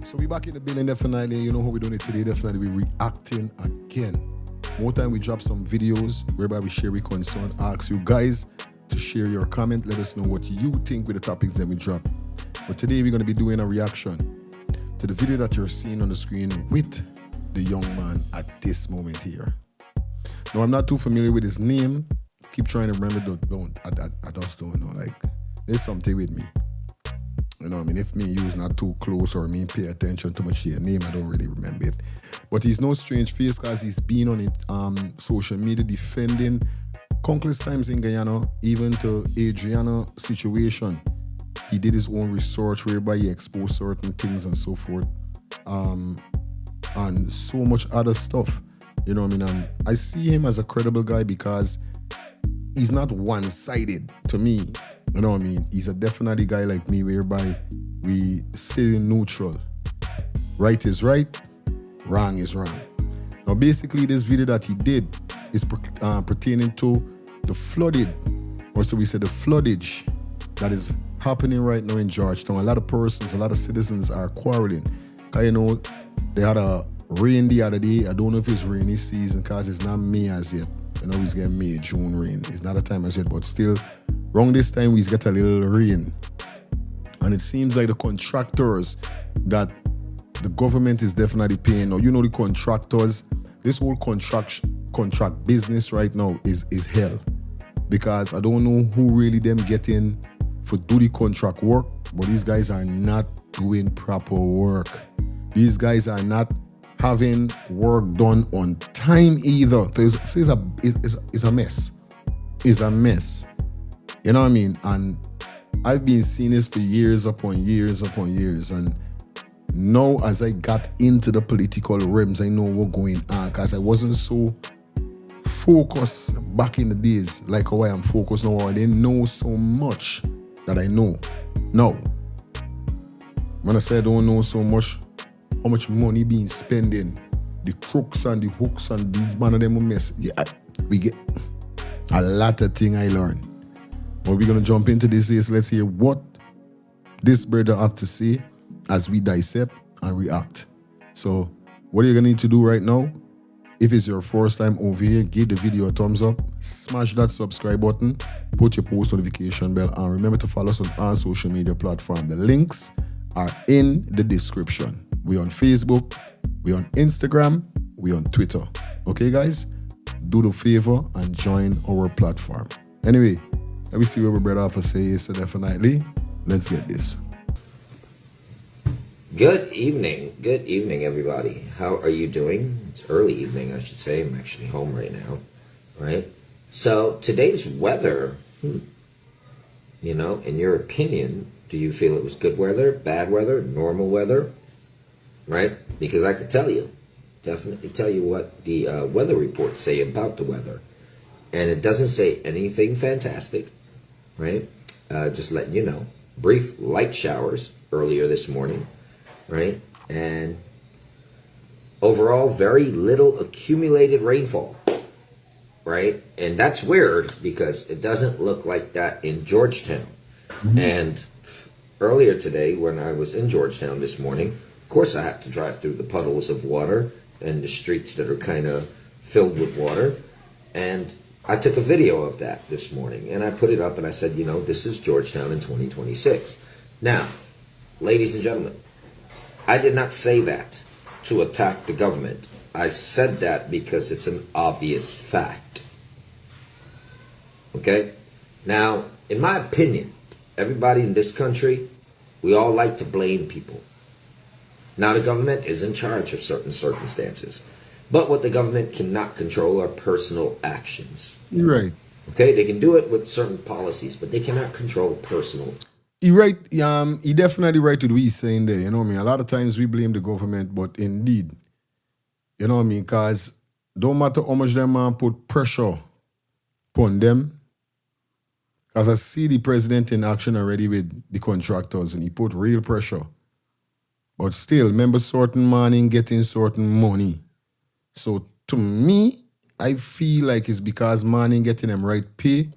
So we back in the building definitely. You know how we're doing it today. Definitely we reacting again. More time we drop some videos whereby we share we concern, ask you guys to share your comment. Let us know what you think with the topics that we drop. But today we're going to be doing a reaction to the video that you're seeing on the screen with the young man at this moment here. Now I'm not too familiar with his name. Keep trying to remember, I just don't know. Like, there's something with me. You know what I mean? If me use not too close or me pay attention too much to your name, I don't really remember it. But he's no strange face because he's been on it, social media defending countless times in Guyana, even to Adriana situation. He did his own research whereby he exposed certain things and so forth. And so much other stuff. You know what I mean? And I see him as a credible guy because he's not one-sided to me. You know what I mean? He's a definitely guy like me whereby we stay neutral. Right is right, wrong is wrong. Now basically this video that he did is pertaining to the flooded, or so we say the floodage that is happening right now in Georgetown. A lot of persons, a lot of citizens are quarreling. Cause you know, they had a rain the other day. I don't know if it's rainy season because it's not May as yet. You know, he's getting May, June rain. It's not a time as yet, but still, around this time, we get a little rain. And it seems like the contractors that the government is definitely paying. Now, you know the contractors, this whole contract business right now is hell. Because I don't know who really them getting for do the contract work, but these guys are not doing proper work. These guys are not having work done on time either. It's a mess. It's a mess. You know what I mean? And I've been seeing this for years upon years upon years. And now as I got into the political realms, I know what's going on because I wasn't so focused back in the days like how I am focused now. I didn't know so much that I know now. When I say I don't know so much, how much money being spending, the crooks and the hooks and these man of them mess. Yeah, we get a lot of things I learned. But we're gonna jump into this. Let's hear what this brother have to say as we dissect and react. So what are you gonna need to do right now? If it's your first time over here, give the video a thumbs up, smash that subscribe button, put your post notification bell, and remember to follow us on our social media platform. The links are in the description. We on Facebook, we on Instagram, we on Twitter. Okay, guys? Do the favor and join our platform. Anyway, let me see what my brother have to say. So definitely, let's get this. Good evening, everybody. How are you doing? It's early evening, I should say. I'm actually home right now, right? So today's weather, you know, in your opinion, do you feel it was good weather, bad weather, normal weather? Right? Because I could tell you, definitely tell you what the weather reports say about the weather. And it doesn't say anything fantastic, right? Just letting you know. Brief light showers earlier this morning, right? And overall, very little accumulated rainfall, right? And that's weird because it doesn't look like that in Georgetown. And earlier today, when I was in Georgetown this morning, of course, I had to drive through the puddles of water and the streets that are kind of filled with water. And I took a video of that this morning and I put it up and I said, you know, this is Georgetown in 2026. Now, ladies and gentlemen, I did not say that to attack the government. I said that because it's an obvious fact. Okay? Now, in my opinion, everybody in this country, we all like to blame people. Now, the government is in charge of certain circumstances. But what the government cannot control are personal actions. You're right. Okay? They can do it with certain policies, but they cannot control personal. He right. He definitely right with what he's saying there. You know what I mean? A lot of times we blame the government, but indeed, you know what I mean? Because don't matter how much them put pressure upon them. Because I see the president in action already with the contractors, and he put real pressure. But still, remember certain man getting certain money. So to me, I feel like it's because man ain't getting them right pay,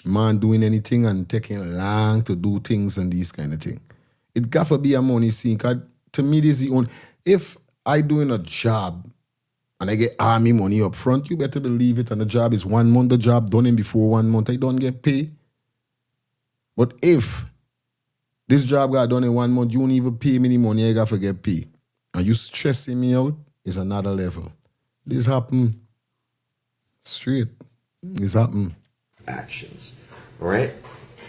man doing anything and taking long to do things and these kind of thing. It got to be a money scene. Cause To me, this is the only. If I doing a job and I get army money up front, you better believe it. And the job is 1 month, the job done in before 1 month, I don't get paid. But if this job got done in 1 month, you don't even pay me the money I got to get paid. And you stressing me out is another level. This happen straight. This happen. Actions. All right?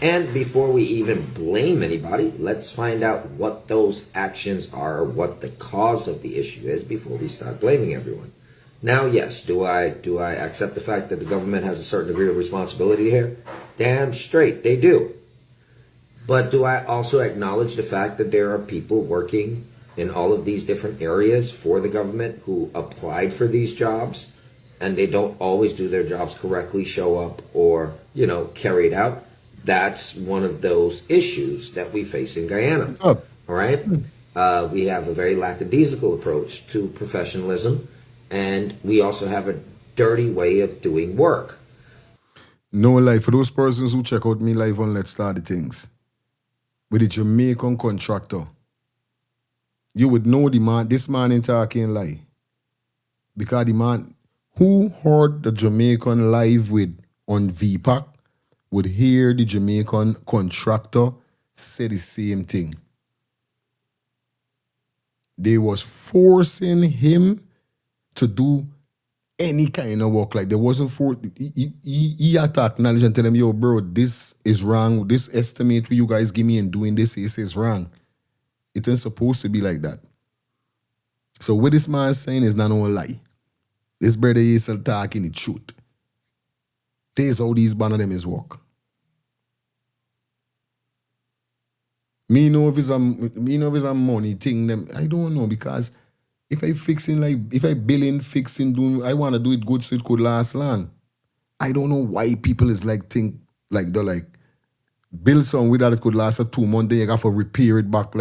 And before we even blame anybody, let's find out what those actions are, what the cause of the issue is before we start blaming everyone. Now, yes, do I accept the fact that the government has a certain degree of responsibility here? Damn straight, they do. But do I also acknowledge the fact that there are people working in all of these different areas for the government who applied for these jobs and they don't always do their jobs correctly, show up, or, carry it out? That's one of those issues that we face in Guyana. All right? We have a very lackadaisical approach to professionalism, and we also have a dirty way of doing work. No lie, for those persons who check out me live on Let's Start the Things, with the Jamaican contractor, you would know the man, this man ain't talking lie. Because the man who heard the Jamaican live with on VPAC would hear the Jamaican contractor say the same thing. They was forcing him to do any kind of work. Like there wasn't for he had to acknowledge and tell them, yo, bro, this is wrong. This estimate what you guys give me and doing this is wrong. It ain't supposed to be like that. So what this man is saying is not no lie. This brother is talking the truth. This is how these band of them is work. Me know if it's a money thing, them I don't know, because if I billing, fixing, doing, I want to do it good so it could last long. I don't know why people is think they're build something with that it could last for 2 months, then you got to repair it back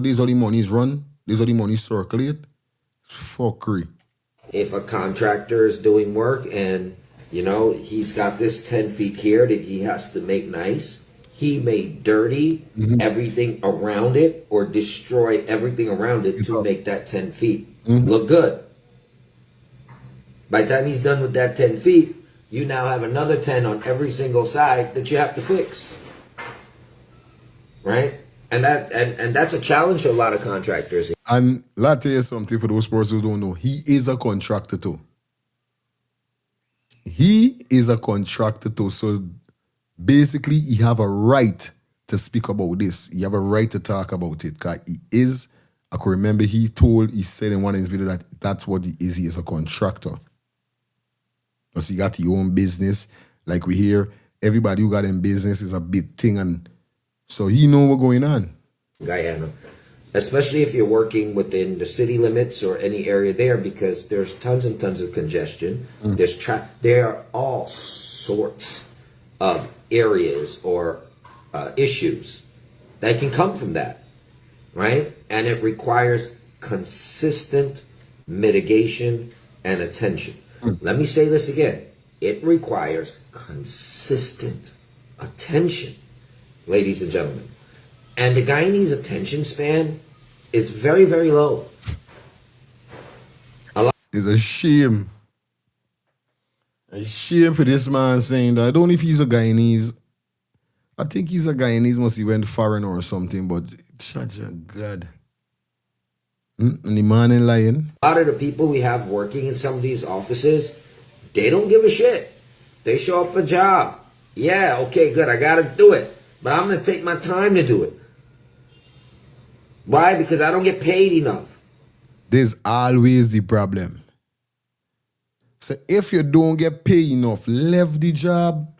these are the monies run, these are the money circulate. Fuckery. If a contractor is doing work and, he's got this 10 feet here that he has to make nice, he may dirty everything around it or destroy everything around it to make that 10 feet look good. By the time he's done with that 10 feet, you now have another 10 on every single side that you have to fix. Right? And that's a challenge for a lot of contractors. And let me tell you something for those persons who don't know. He is a contractor too. He is a contractor too. So basically, he have a right to speak about this. He have a right to talk about it. Because he is, I can remember he said in one of his videos that that's what he is. He is a contractor. Because he got his own business. Like we hear, everybody who got in business is a big thing. And so he know what's going on. Guyana. Especially if you're working within the city limits or any area there, because there's tons and tons of congestion. There are all sorts of areas or issues that can come from that, right? And it requires consistent mitigation and attention. Let me say this again. It requires consistent attention, ladies and gentlemen. And the Guyanese attention span is very, very low. It's a shame. A shame for this man saying that. I don't know if he's a Guyanese. I think he's a Guyanese, must he went foreign or something, but such a God. And the man ain't lying. A lot of the people we have working in some of these offices, they don't give a shit. They show up for a job. Yeah, okay, good, I gotta do it. But I'm gonna take my time to do it. Why? Because I don't get paid enough. There's always the problem. So if you don't get paid enough, left the job.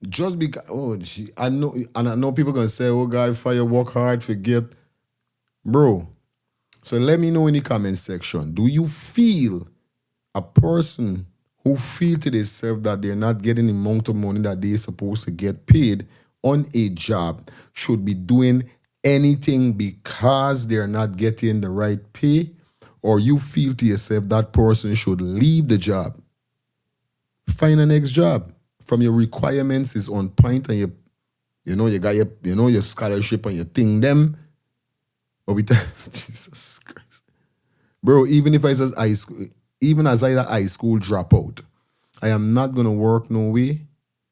Just because, I know people gonna say, oh God, Fiya, work hard, forget. Bro, so let me know in the comment section, do you feel a person who feel to themselves that they're not getting the amount of money that they're supposed to get paid on a job should be doing anything because they're not getting the right pay? Or you feel to yourself that person should leave the job? Find a next job. From your requirements is on point and you got your scholarship and your thing them, But we Jesus Christ. Bro, even if I said high school, even as I a high school dropout, I am not gonna work no way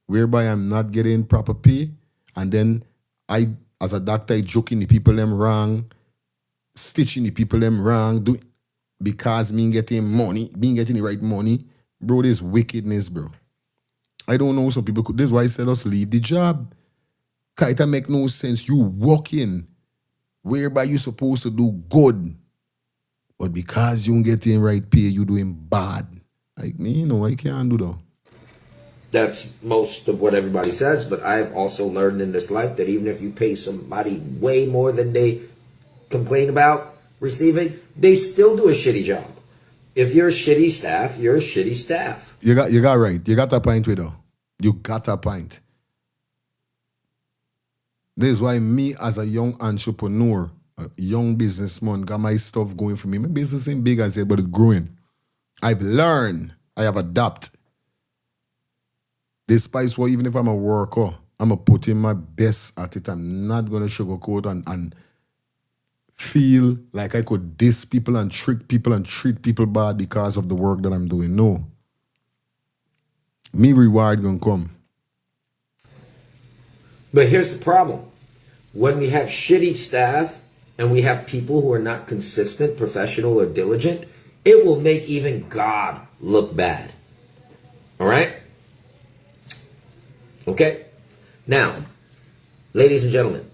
whereby I'm not getting proper pay. And then I, as a doctor, I joking the people them wrong, stitching the people them wrong, do because me getting money, being getting the right money. Bro, this wickedness, bro. I don't know some people could. This is why I said us leave the job. Cause it make no sense. You walk in whereby you supposed to do good, but because you don't get in right pay, you doing bad. Like me, you know, I can't do that. That's most of what everybody says, but I've also learned in this life that even if you pay somebody way more than they complain about receiving, they still do a shitty job. If you're a shitty staff, you're a shitty staff. You got right. You got a point with though. You got a point. This is why me as a young entrepreneur, a young businessman, got my stuff going for me. My business ain't big as it, but it's growing. I've learned. I have adapted. Despite what, even if I'm a worker, I'm going to put in my best at it. I'm not going to sugarcoat and feel like I could diss people and trick people and treat people bad because of the work that I'm doing. No. Me reward going to come. But here's the problem. When we have shitty staff and we have people who are not consistent, professional, or diligent, it will make even God look bad. All right? Okay? Now, ladies and gentlemen,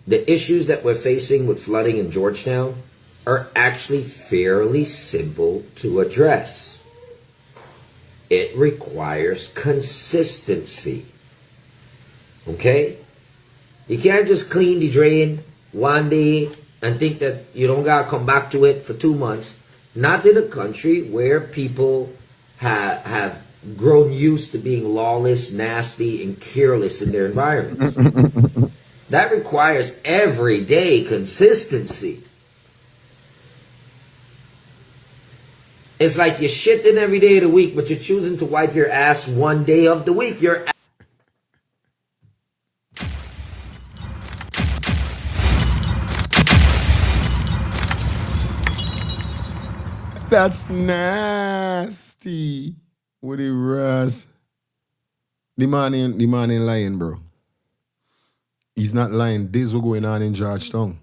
the issues that we're facing with flooding in Georgetown are actually fairly simple to address. It requires consistency. Okay? You can't just clean the drain one day and think that you don't got to come back to it for 2 months. Not in a country where people have grown used to being lawless, nasty, and careless in their environments. That requires everyday consistency. It's like you're shitting every day of the week, but you're choosing to wipe your ass one day of the week. That's nasty. What it was. The man ain't lying, bro. He's not lying. This was going on in Georgetown.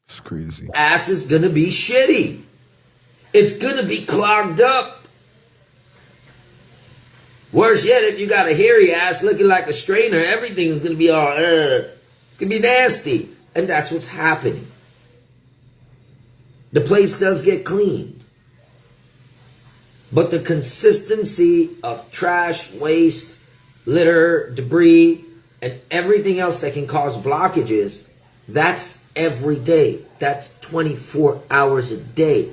It's crazy. Ass is gonna be shitty. It's gonna be clogged up. Worse yet, if you got a hairy ass looking like a strainer, everything's gonna be all it's gonna be nasty. And that's what's happening. The place does get cleaned. But the consistency of trash, waste, litter, debris, and everything else that can cause blockages, that's every day. That's 24 hours a day.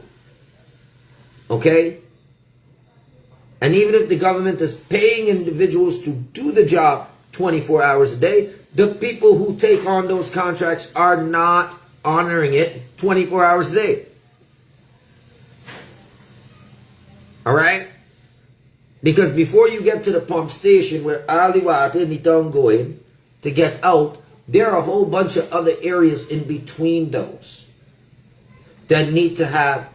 Okay? And even if the government is paying individuals to do the job 24 hours a day, the people who take on those contracts are not honoring it 24 hours a day. All right? Because before you get to the pump station where all the water in the town going to get out, there are a whole bunch of other areas in between those that need to have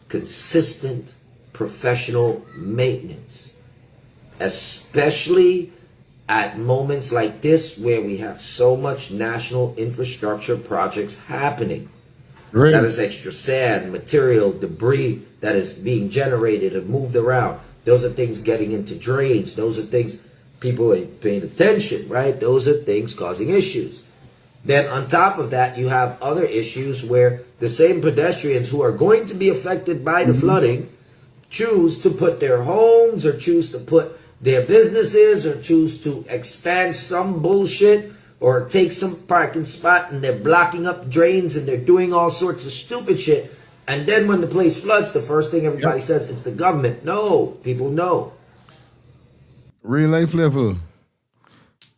consistent professional maintenance. Especially at moments like this where we have so much national infrastructure projects happening. Right. That is extra sand, material, debris that is being generated and moved around. Those are things getting into drains. Those are things people ain't paying attention, right? Those are things causing issues. Then on top of that, you have other issues where the same pedestrians who are going to be affected by the flooding choose to put their homes or choose to put their businesses or choose to expand some bullshit or take some parking spot, and they're blocking up drains and they're doing all sorts of stupid shit. And then when the place floods, the first thing everybody says, it's the government. No, people know. Real life level.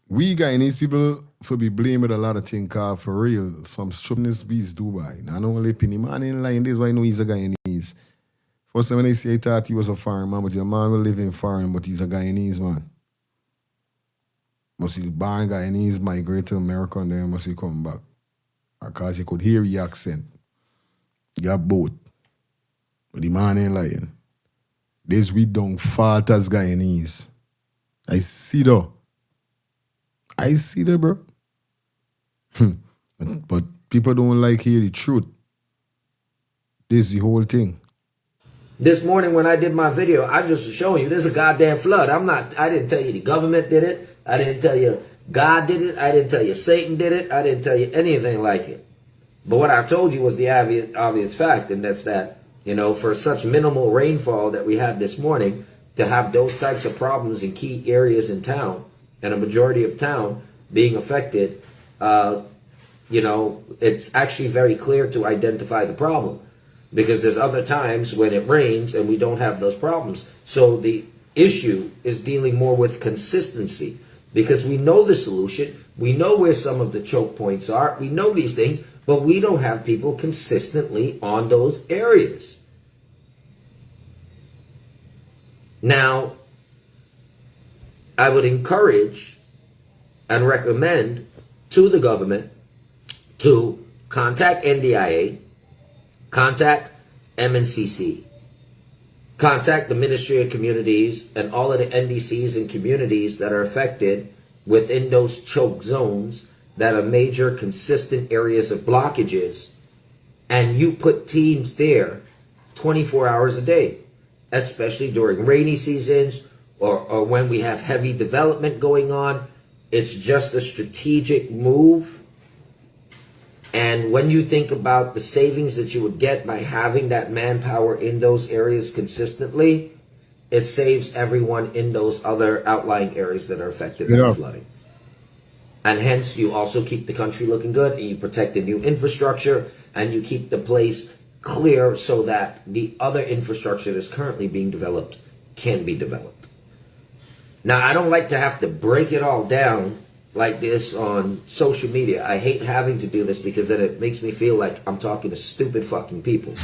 We Guyanese people for be blamed a lot of things, cause for real, some stupidness beats Dubai. Now, I don't only penny man in line, this is why I know he's a Guyanese. First time when I say I thought he was a foreign man, but your man will live in foreign, but he's a Guyanese man. Must he born Guyanese migrate to America and then must he come back. Because you could hear your accent. You have both. But the man ain't lying. This we don't fault as Guyanese. I see though. I see that, bro. But people don't like hear the truth. This is the whole thing. This morning when I did my video, I just was showing you there's a goddamn flood. I didn't tell you the government did it. I didn't tell you God did it. I didn't tell you Satan did it. I didn't tell you anything like it. But what I told you was the obvious fact, and that's that, you know, for such minimal rainfall that we had this morning, to have those types of problems in key areas in town, and a majority of town being affected, you know, it's actually very clear to identify the problem. Because there's other times when it rains and we don't have those problems. So the issue is dealing more with consistency. Because we know the solution, we know where some of the choke points are, we know these things, but we don't have people consistently on those areas. Now, I would encourage and recommend to the government to contact NDIA, contact MNCC, contact the Ministry of Communities and all of the NDCs and communities that are affected within those choke zones that are major consistent areas of blockages, and you put teams there 24 hours a day, especially during rainy seasons or when we have heavy development going on. It's just a strategic move. And when you think about the savings that you would get by having that manpower in those areas consistently, it saves everyone in those other outlying areas that are affected by flooding. And hence, you also keep the country looking good, and you protect the new infrastructure, and you keep the place clear so that the other infrastructure that's currently being developed can be developed. Now, I don't like to have to break it all down like this on social media. I hate having to do this because then it makes me feel like I'm talking to stupid fucking people.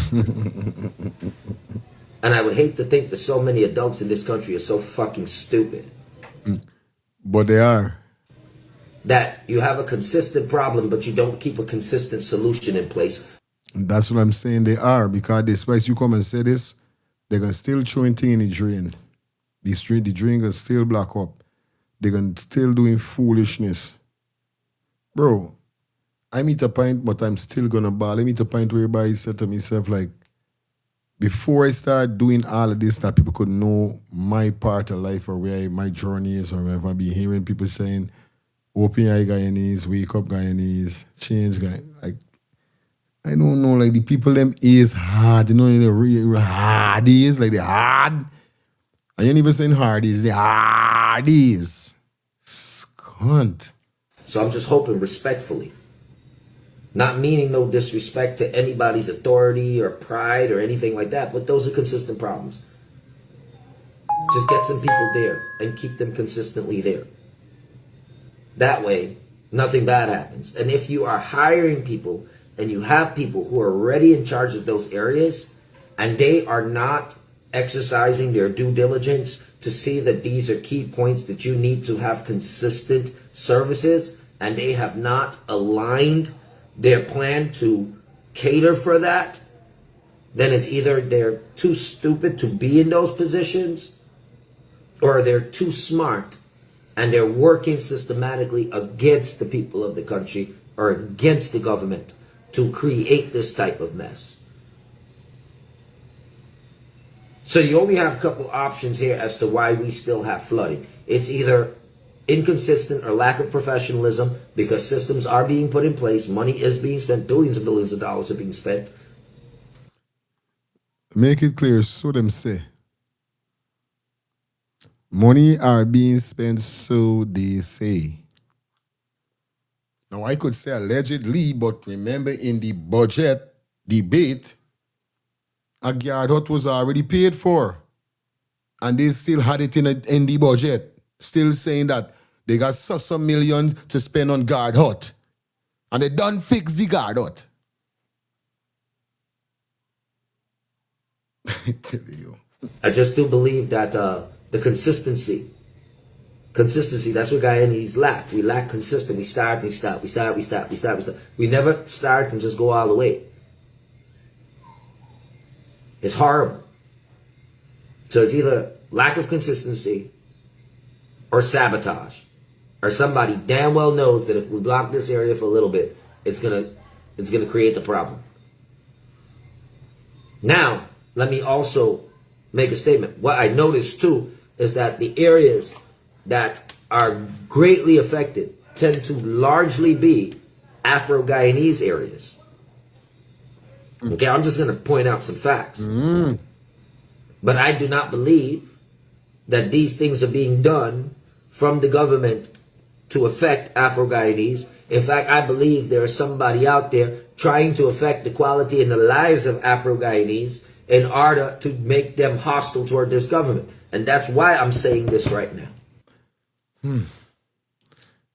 And I would hate to think that so many adults in this country are so fucking stupid. But they are. That you have a consistent problem, but you don't keep a consistent solution in place. That's what I'm saying. They are, because despite you come and say this, they're going to still throw anything in the drain. The drain going to still block up. They're going to still doing foolishness. Bro, I meet a point, but I'm still going to ball. I meet a point where everybody said to myself, like, before I start doing all of this, that people could know my part of life or where my journey is, or wherever I be hearing people saying, open your eye Guyanese, wake up Guyanese, change Guyanese. Like, I don't know, like the people them is hard, you know, they're real hard is, like they're hard. I ain't even saying hard is, they're hard is. Cunt. So I'm just hoping respectfully, not meaning no disrespect to anybody's authority or pride or anything like that, but those are consistent problems. Just get some people there and keep them consistently there. That way, nothing bad happens. And if you are hiring people and you have people who are already in charge of those areas and they are not exercising their due diligence to see that these are key points that you need to have consistent services, and they have not aligned their plan to cater for that, then it's either they're too stupid to be in those positions, or they're too smart and they're working systematically against the people of the country or against the government to create this type of mess. So you only have a couple options here as to why we still have flooding. It's either inconsistent or lack of professionalism, because systems are being put in place, money is being spent, billions and billions of dollars are being spent. Make it clear, so them say. Money are being spent, so they say. Now, I could say allegedly, but remember in the budget debate, a guard hut was already paid for. And they still had it in the budget. Still saying that they got some million to spend on guard hut. And they done fix the guard hut. I tell you. I just do believe that the consistency Consistency, that's what Guyanese lack. We lack consistent. We start, we stop, we start, we stop, we start, we stop. We never start and just go all the way. It's horrible. So it's either lack of consistency or sabotage. Or somebody damn well knows that if we block this area for a little bit, it's gonna create the problem. Now, let me also make a statement. What I noticed too is that the areas that are greatly affected tend to largely be Afro-Guyanese areas. Okay, I'm just going to point out some facts. But I do not believe that these things are being done from the government to affect Afro-Guyanese. In fact, I believe there is somebody out there trying to affect the quality in the lives of Afro-Guyanese in order to make them hostile toward this government. And that's why I'm saying this right now.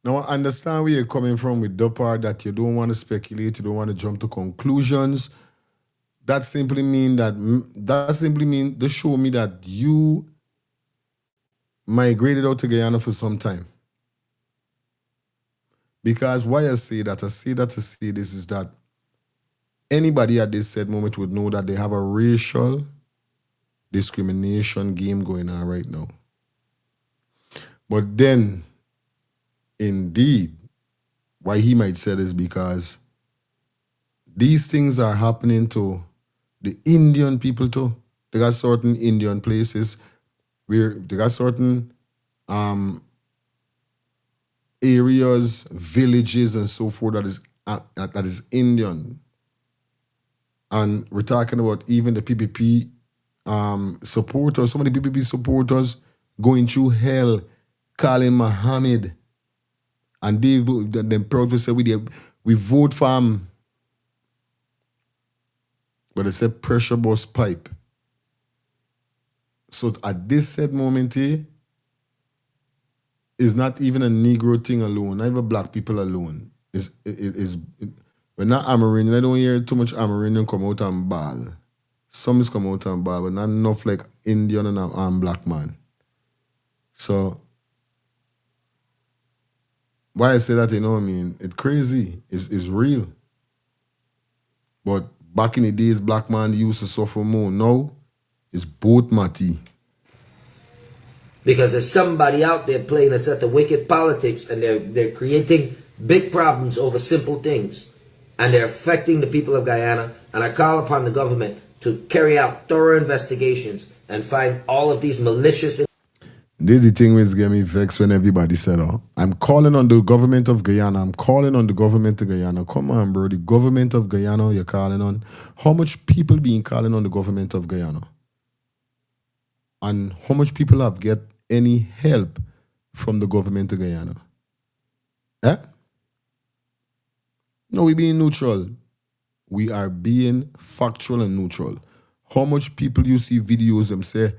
Now, I understand where you're coming from with the part that you don't want to speculate, you don't want to jump to conclusions. That simply means they show me that you migrated out to Guyana for some time. Because why I say that to say this is that anybody at this said moment would know that they have a racial discrimination game going on right now. But then, indeed, why he might say this because these things are happening to the Indian people too. They got certain Indian places where they got certain areas, villages, and so forth that is Indian. And we're talking about even the PPP supporters, some of the PPP supporters going through hell, calling Muhammad, and them proud to say we vote for him, but they said pressure bust pipe. So at this said moment here, it's not even a Negro thing alone, not even black people alone. We're not Amerindian. I don't hear too much Amerindian come out and ball. Some is come out and ball, but not enough like Indian and black man. So why I say that, you know what I mean? It's crazy. It's real. But back in the days, black man used to suffer more. Now, it's both Matty. Because there's somebody out there playing a set of wicked politics and they're creating big problems over simple things. And they're affecting the people of Guyana. And I call upon the government to carry out thorough investigations and find all of these malicious... This is the thing which get me vexed when everybody said, oh, I'm calling on the government of Guyana. I'm calling on the government of Guyana. Come on, bro. The government of Guyana you're calling on. How much people being calling on the government of Guyana? And how much people have get any help from the government of Guyana? Eh? No, we being neutral. We are being factual and neutral. How much people you see videos them say,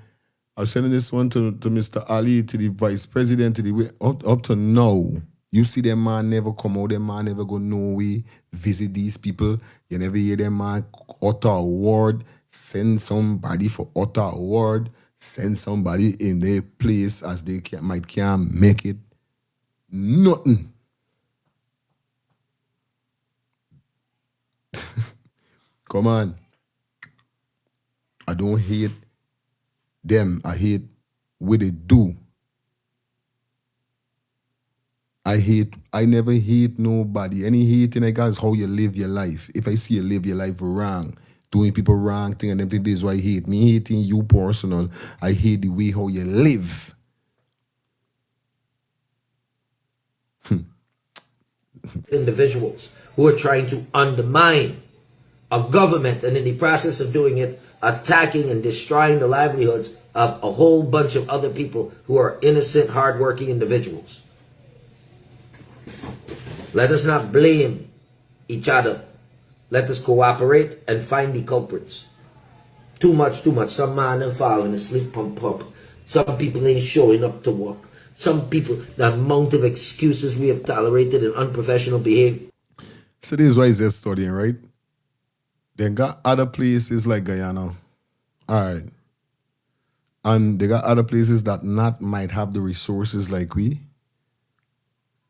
I'm sending this one to Mr. Ali, to the vice president, to the up to now. You see them man never come out, them man never go nowhere, visit these people. You never hear them man utter a word, send somebody for utter a word, send somebody in their place as they can't make it. Nothing. Come on. I don't hate them. I hate what they do. I never hate nobody. Any hating I got is how you live your life. If I see you live your life wrong, doing people wrong thing and them think this is why I hate. Me hating you personal. I hate the way how you live. Individuals who are trying to undermine a government and in the process of doing it, attacking and destroying the livelihoods of a whole bunch of other people who are innocent, hardworking individuals. Let us not blame each other. Let us cooperate and find the culprits. Too much. Some man are falling asleep pump. Some people ain't showing up to work. Some people, the amount of excuses we have tolerated and unprofessional behavior. So this is why they're studying, right? They got other places like Guyana. All right. And they got other places that not might have the resources like we.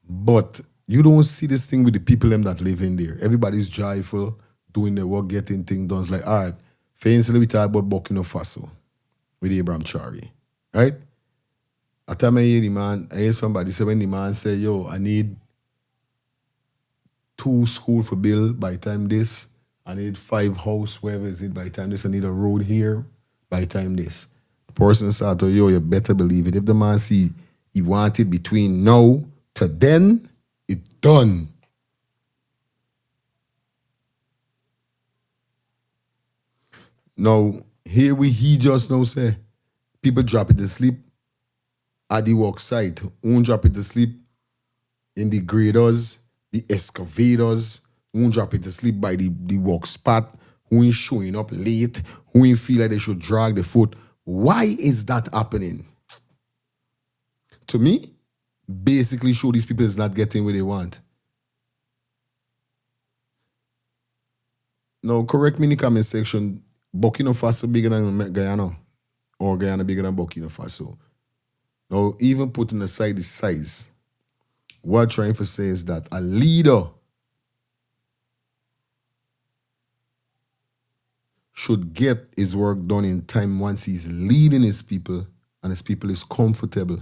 But you don't see this thing with the people them that live in there. Everybody's joyful, doing their work, getting things done. It's like, all right, for instance, we talk about Burkina Faso with Abraham Chari, right? At time I hear somebody say when the man say, yo, I need 2 school for bill by time this, I need 5 house, wherever is it by time this, I need a road here by time this. The person said to yo, you better believe it. If the man see he want it between now to then, it done. Now, here he just now say, people drop it to sleep at the work site. Won't drop it to sleep in the graders, the excavators. Won't drop it to sleep by the work spot. Who ain't showing up late. Who ain't feel like they should drag the foot. Why is that happening? To me, basically show these people is not getting what they want. Now, correct me in the comment section. Burkina Faso bigger than Guyana, or Guyana bigger than Burkina Faso. Now, even putting aside the size, what I'm trying to say is that a leader should get his work done in time once he's leading his people and his people is comfortable.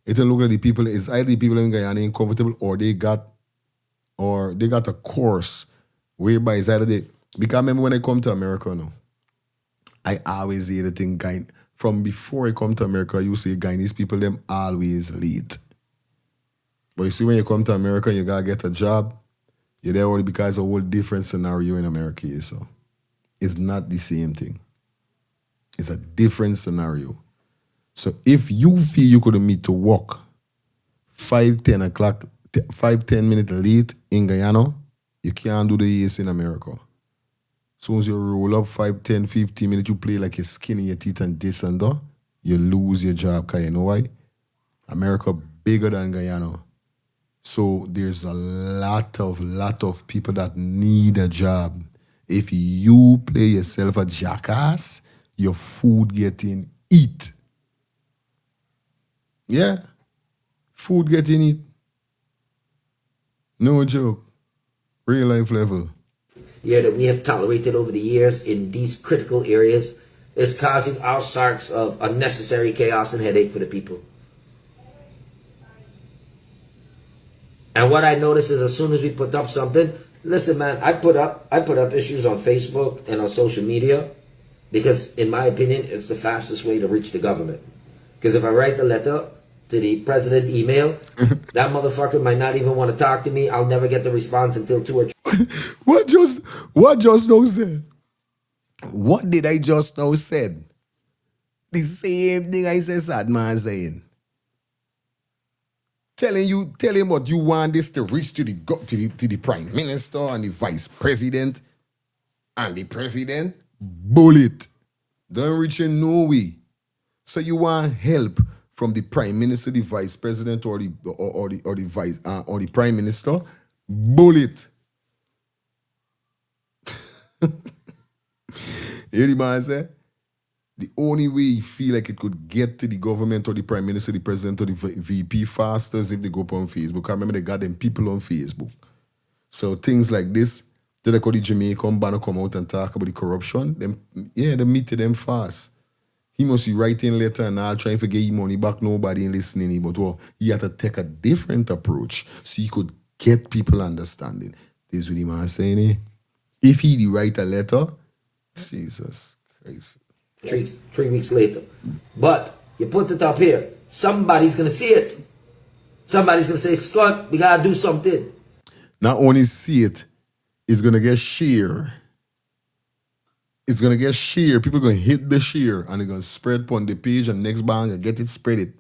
It'll look like the people, it's either the people in Guyana ain't comfortable or they got a course whereby it's either they, because I remember when I come to America now, I always hear the thing, from before I come to America, you see Guyanese people, them always lead. But you see when you come to America and you gotta get a job, you're there only because it's a whole different scenario in America. So it's not the same thing. It's a different scenario. So if you feel you could meet to work 5-10 o'clock, 5-10 minutes late in Guyana, you can't do the ES in America. As soon as you roll up 5-10, 15 minutes, you play like you're skinning your teeth and this and that, you lose your job. Because you know why? America bigger than Guyana. So there's a lot of people that need a job. If you play yourself a jackass, your food getting eat. Yeah. Food getting eat. No joke. Real life level. Yeah, that we have tolerated over the years in these critical areas is causing all sorts of unnecessary chaos and headache for the people. And what I notice is as soon as we put up something, listen, man, I put up issues on Facebook and on social media because, in my opinion, it's the fastest way to reach the government. Because if I write the letter to the president email, that motherfucker might not even want to talk to me. I'll never get the response until 2 or 3. What just now said? What did I just now said? The same thing I said, sad man saying. Telling what you want this to reach to the prime minister and the vice president and the president. Bullet. Don't reach in no way. So you want help from the prime minister, the vice president, or the prime minister. Bullet. Hear the man say? The only way you feel like it could get to the government or the prime minister, the president, or the VP faster is if they go up on Facebook. I remember they got them people on Facebook. So things like this, they call the Jamaican banner come out and talk about the corruption. They meet to them fast. He must be writing letter and all trying to get his money back. Nobody ain't listening. But he had to take a different approach so he could get people understanding. This is what the man saying here. If he write a letter, Jesus Christ. 3 weeks later. But you put it up here. Somebody's going to see it. Somebody's going to say, Scott, we got to do something. Not only see it, it's going to get share. It's going to get share. People going to hit the share and they're going to spread on the page and next bang, get it, spread.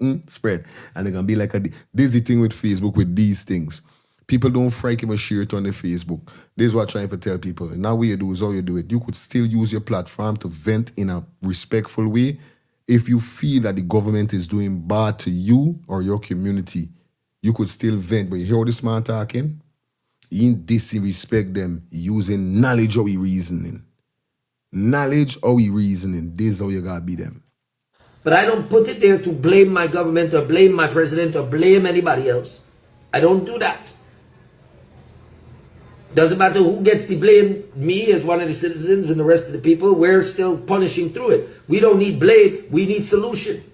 And they're going to be like this is the thing with Facebook with these things. People don't frike him a share it on the Facebook. This is what I'm trying to tell people. Now what you do is how you do it. You could still use your platform to vent in a respectful way. If you feel that the government is doing bad to you or your community, you could still vent. But you hear this man talking? He disrespect them using knowledge or reasoning. knowledge or we reasoning. This is how you gotta be them. But I don't put it there to blame my government or blame my president or blame anybody else. I don't do that. Doesn't matter who gets the blame, me as one of the citizens and the rest of the people, we're still punishing through it. We don't need blame, we need solution.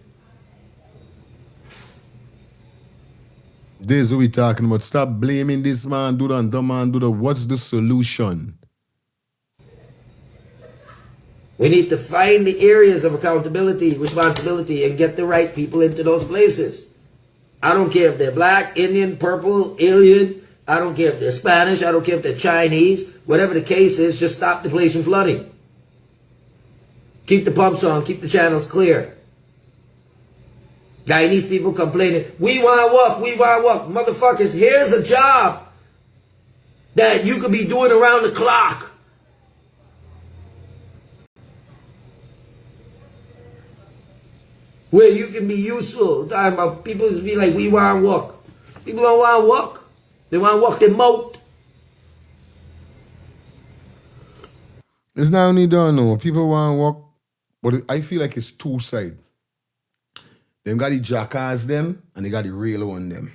This is what we talking about. Stop blaming this man, do that, man, do that. What's the solution? We need to find the areas of accountability, responsibility, and get the right people into those places. I don't care if they're black, Indian, purple, alien. I don't care if they're Spanish. I don't care if they're Chinese. Whatever the case is, just stop the place from flooding. Keep the pumps on. Keep the channels clear. Guyanese people complaining, we want work, we want work. Motherfuckers, here's a job that you could be doing around the clock. Where you can be useful. Talking about people just be like, we want work. People don't want work. They want to walk their mouth. It's not only done, no. People want to walk, but I feel like it's two sides. Them got the jackass them, and they got the real one them.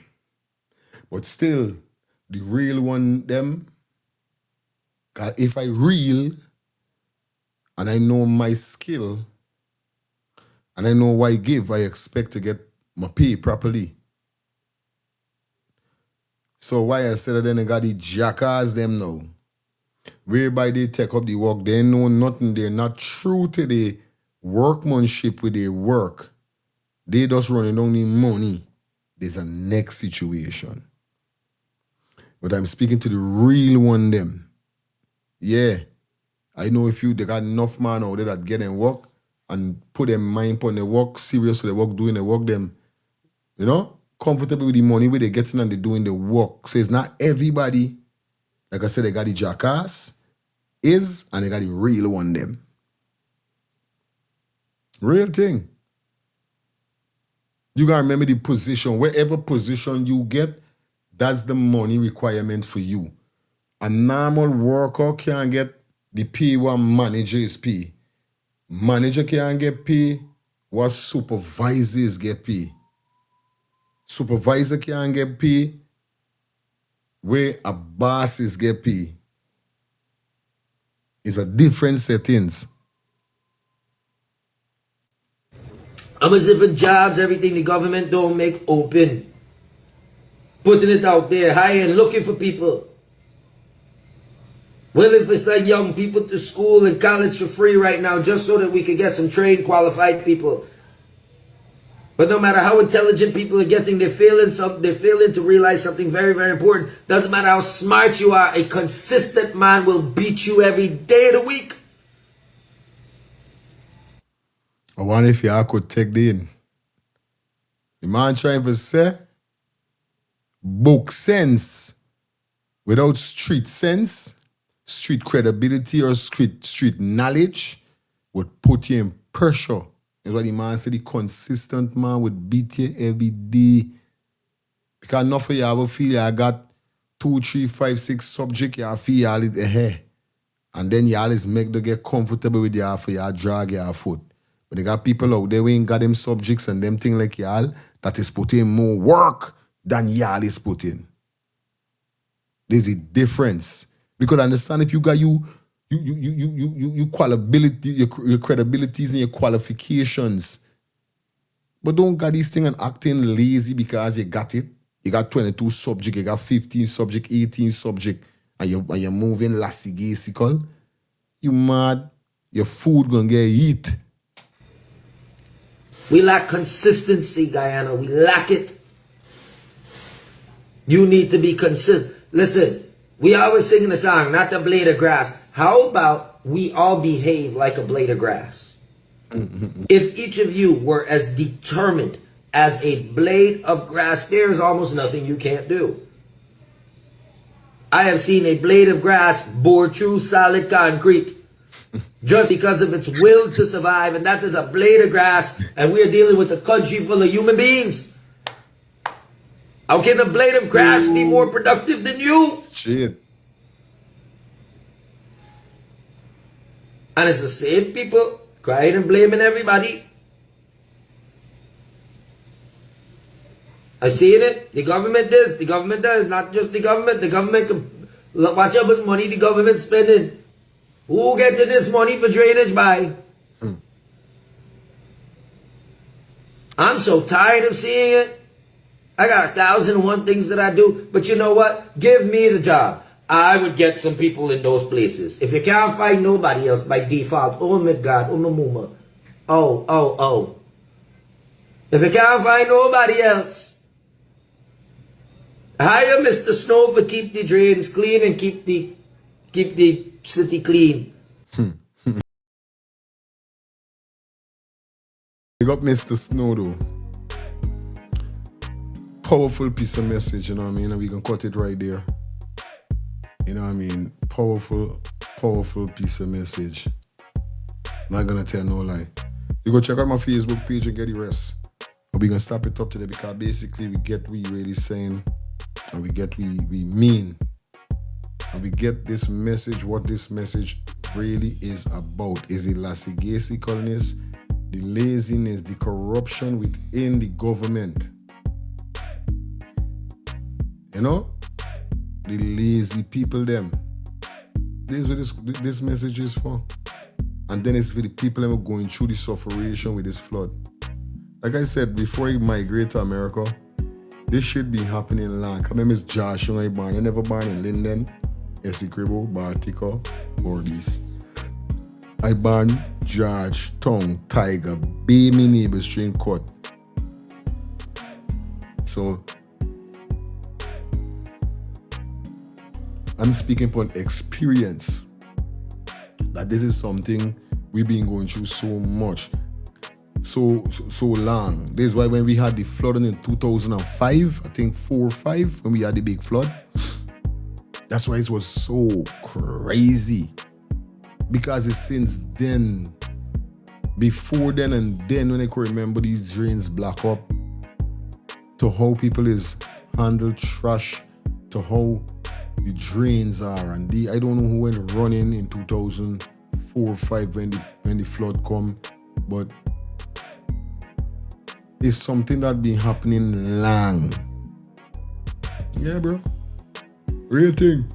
But still, the real one them, if I real, and I know my skill, and I know what I give, I expect to get my pay properly. So why I said that then I got the jackass them now. Whereby they take up the work, they know nothing, they're not true to the workmanship with their work. They just running down the money. There's a next situation. But I'm speaking to the real one them. Yeah. I know if they got enough man out there that get them work and put their mind on the work, seriously the work, doing the work them, you know, comfortable with the money where they're getting and they're doing the work. So it's not everybody, like I said, they got the jackass, and they got the real one them. Real thing. You gotta remember the position. Wherever position you get, that's the money requirement for you. A normal worker can't get the pay what manager is pay. Manager can't get pay what supervisors get pay. Supervisor can't get pay where a boss is get pay. It's a different settings. Almost different jobs, everything the government don't make open. Putting it out there, hiring, looking for people. Willing for send young people to school and college for free right now just so that we could get some trained, qualified people. But no matter how intelligent people are getting, they're failing to realize something very, very important. Doesn't matter how smart you are, a consistent man will beat you every day of the week. I wonder if y'all could take the in. The man trying to say, book sense without street sense, street credibility or street knowledge would put you in pressure. That's what the man said, the consistent man would beat you every day. Because enough of y'all will feel I got 2, 3, 5, 6 subjects, y'all feel y'all is ahead. And then y'all is make them get comfortable with y'all for y'all drag y'all foot. But they got people out there who ain't got them subjects and them thing like y'all that is putting more work than y'all is putting. There's a difference. Because understand if you got your qualibility, your credibilities and your qualifications. But don't got these things and acting lazy because you got it. You got 22 subject, you got 15 subject, 18 subject, and you're moving lassie-gacy. You mad, your food gonna get eat. We lack consistency, Guyana. We lack it. You need to be consistent. Listen, we always sing the song, not the blade of grass. How about we all behave like a blade of grass? If each of you were as determined as a blade of grass, there is almost nothing you can't do. I have seen a blade of grass bore through solid concrete just because of its will to survive, and that is a blade of grass, and we are dealing with a country full of human beings. How can a blade of grass be more productive than you? Shit. And it's the same people crying and blaming everybody. I seen it. The government this, the government that. Not just the government. The government, watch how much money the government spending. Who getting this money for drainage by? I'm so tired of seeing it. I got 1,001 things that I do. But you know what? Give me the job. I would get some people in those places. If you can't find nobody else by default, oh my God, oh my mama. Oh. If you can't find nobody else, hire Mr. Snow for keep the drains clean and keep the city clean. Big up Mr. Snow though. Powerful piece of message, you know what I mean? And we can cut it right there. You know what I mean? Powerful piece of message. Not gonna tell no lie. You go check out my Facebook page and get the rest. But we gonna stop it up today because basically we get what we really saying and we get what we mean. And we get this message, what this message really is about. Is the lassie-gacy-colness, the laziness, the corruption within the government. You know? The lazy people them. This is what this message is for. And then it's for the people that are going through the sufferation with this flood. Like I said, before you migrate to America, this should be happening long. My name is Josh, I born. I never born in Linden, Essequibo, Bartico, or this. I born George, Tongue, Tiger, Bay, me neighbor, String Cut. So, I'm speaking upon experience that this is something we've been going through so much, so long. This is why when we had the flooding in 2005, I think 4 or 5, when we had the big flood, that's why it was so crazy. Because it's since then, before then and then when I could remember these drains block up, to how people is handle trash, to how the drains are, and I don't know who went running in 2004 or 5 when the flood come, but it's something that been happening long. Yeah, bro. Real thing.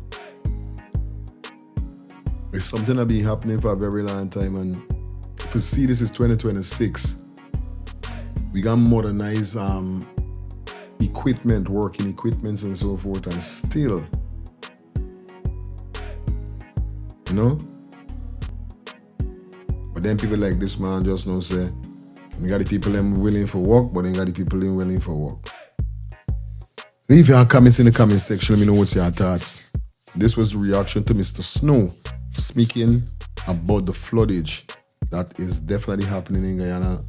It's something that been happening for a very long time, and if you see this is 2026, we got modernized equipment, working equipments and so forth, and still, you know? But then people like this man just know say, we got the people them willing for work, but then got the people them willing for work. Leave your comments in the comment section, let me know what's your thoughts. This was the reaction to Mr. Snow speaking about the floodage that is definitely happening in Guyana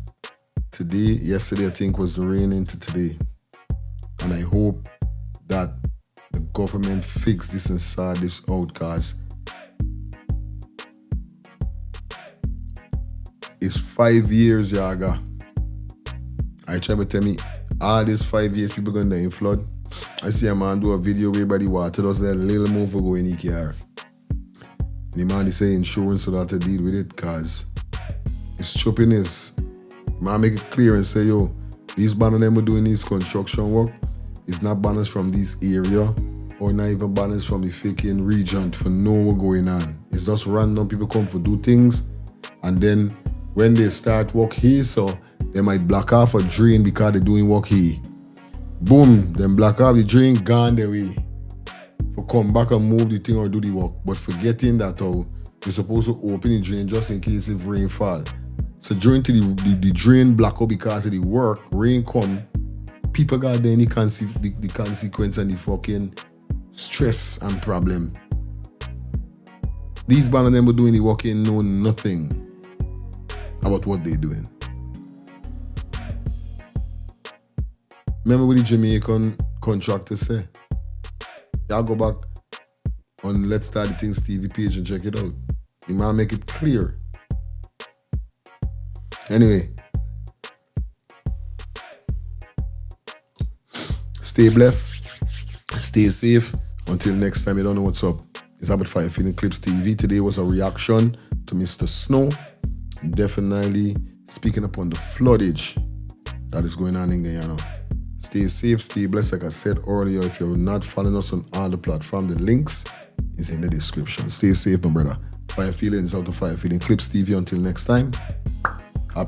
today. Yesterday I think was the rain into today. And I hope that the government fix this and sort this out, because it's 5 years, Yaga. I try to tell me all these 5 years people going to die in flood. I see a man do a video where the water does that little move for going in the car. And the man is saying insurance so that to deal with it, because it's choppiness. Man make it clear and say, yo, these banners them are doing this construction work. It's not banners from this area or not even banners from the faking region for know what's going on. It's just random people come for do things, and then when they start work here, so they might block off a drain because they're doing work here. Boom, then block off the drain, gone their way. For come back and move the thing or do the work. But forgetting that you're supposed to open the drain just in case if rain fall. So during the drain block up because of the work, rain come, people got the consequence and the fucking stress and problem. These band of them were doing the work and know nothing about what they're doing. Remember what the Jamaican contractor say? Y'all go back on Let's Start the Things TV page and check it out. The man make it clear. Anyway, stay blessed, stay safe. Until next time, you don't know what's up. It's Albert Fire Feeling Clips TV. Today was a reaction to Mr. Snow, definitely speaking upon the floodage that is going on in Guyana. Stay safe, stay blessed. Like I said earlier, if you're not following us on all the platforms, the links is in the description. Stay safe, my brother. Fire feelings out of Fire Feeling Clips TV. Until next time,